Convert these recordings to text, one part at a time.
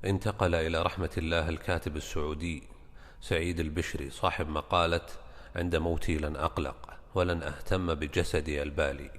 انتقل إلى رحمة الله الكاتب السعودي سعيد البشري صاحب مقالة عند موتي لن أقلق ولن أهتم بجسدي البالي.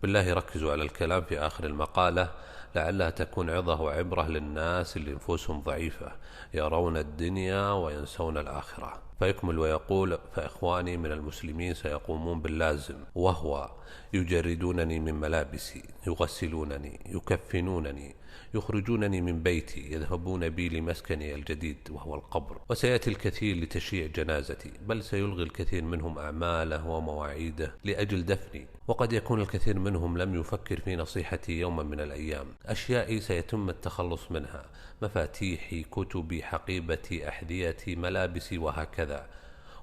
بالله ركزوا على الكلام في آخر المقالة لعلها تكون عظة وعبرة للناس اللي نفوسهم ضعيفة يرون الدنيا وينسون الآخرة. فيكمل ويقول: فإخواني من المسلمين سيقومون باللازم، وهو يجردونني من ملابسي، يغسلونني، يكفنونني، يخرجونني من بيتي، يذهبون بي لمسكني الجديد وهو القبر، وسيأتي الكثير لتشييع جنازتي، بل سيلغي الكثير منهم أعماله ومواعيده لأجل دفني، وقد يكون الكثير منهم لم يفكر في نصيحتي يوما من الأيام. أشيائي سيتم التخلص منها: مفاتيحي، كتبي، حقيبتي، أحذيتي، ملابسي، وهكذا.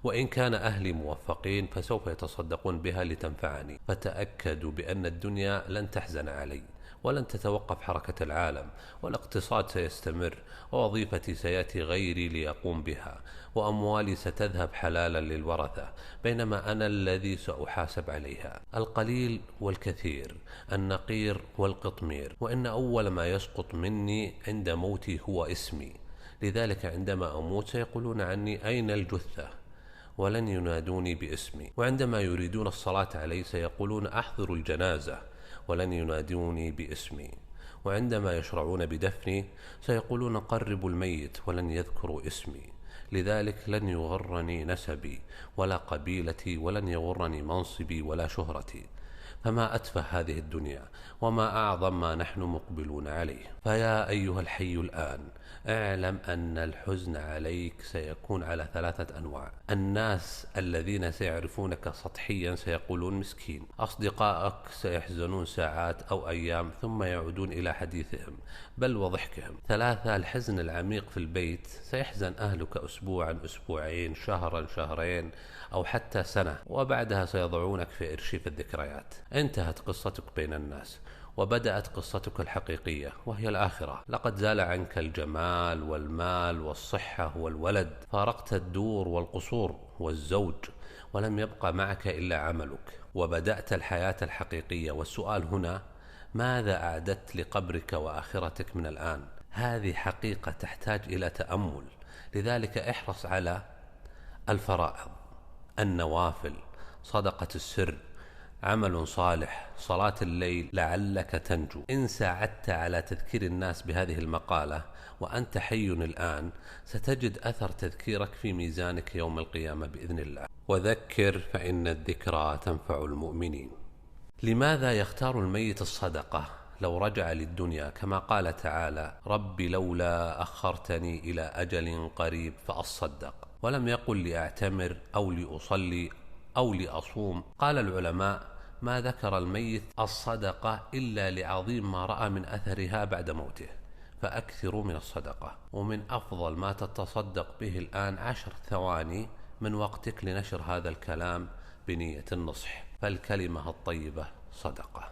وإن كان أهلي موفقين فسوف يتصدقون بها لتنفعني. فتأكدوا بأن الدنيا لن تحزن علي، ولن تتوقف حركة العالم، والاقتصاد سيستمر، ووظيفتي سيأتي غيري ليقوم بها، وأموالي ستذهب حلالا للورثة، بينما أنا الذي سأحاسب عليها. القليل والكثير، النقير والقطمير، وإن أول ما يسقط مني عند موتي هو اسمي. لذلك عندما أموت سيقولون عني: أين الجثة؟ ولن ينادوني باسمي. وعندما يريدون الصلاة علي سيقولون: أحضروا الجنازة، ولن ينادوني باسمي. وعندما يشرعون بدفني سيقولون: قربوا الميت، ولن يذكروا اسمي. لذلك لن يغرني نسبي ولا قبيلتي، ولن يغرني منصبي ولا شهرتي. فما أتفه هذه الدنيا، وما أعظم ما نحن مقبلون عليه. فيا أيها الحي الآن، اعلم أن الحزن عليك سيكون على 3 أنواع. الناس الذين سيعرفونك سطحيا سيقولون: مسكين. أصدقائك سيحزنون ساعات أو أيام ثم يعودون إلى حديثهم بل وضحكهم. 3 الحزن العميق في البيت: سيحزن أهلك أسبوعا، أسبوعين، شهرا، شهرين، أو حتى سنة، وبعدها سيضعونك في إرشيف الذكريات. انتهت قصتك بين الناس، وبدأت قصتك الحقيقية وهي الآخرة. لقد زال عنك الجمال والمال والصحة والولد، فارقت الدور والقصور والزوج، ولم يبقى معك إلا عملك، وبدأت الحياة الحقيقية. والسؤال هنا: ماذا أعددت لقبرك وآخرتك من الآن؟ هذه حقيقة تحتاج إلى تأمل. لذلك احرص على الفرائض، النوافل، صدقة السر، عمل صالح، صلاة الليل، لعلك تنجو. إن ساعدت على تذكير الناس بهذه المقالة وأنت حي الآن ستجد أثر تذكيرك في ميزانك يوم القيامة بإذن الله. وذكر فإن الذكرى تنفع المؤمنين. لماذا يختار الميت الصدقة لو رجع للدنيا؟ كما قال تعالى: رب لولا أخرتني إلى أجل قريب فأصدق. ولم يقل لأعتمر أو لأصلي أو لأصوم. قال العلماء: ما ذكر الميت الصدقة إلا لعظيم ما رأى من أثرها بعد موته. فأكثروا من الصدقة. ومن أفضل ما تتصدق به الآن 10 ثواني من وقتك لنشر هذا الكلام بنية النصح، فالكلمة الطيبة صدقة.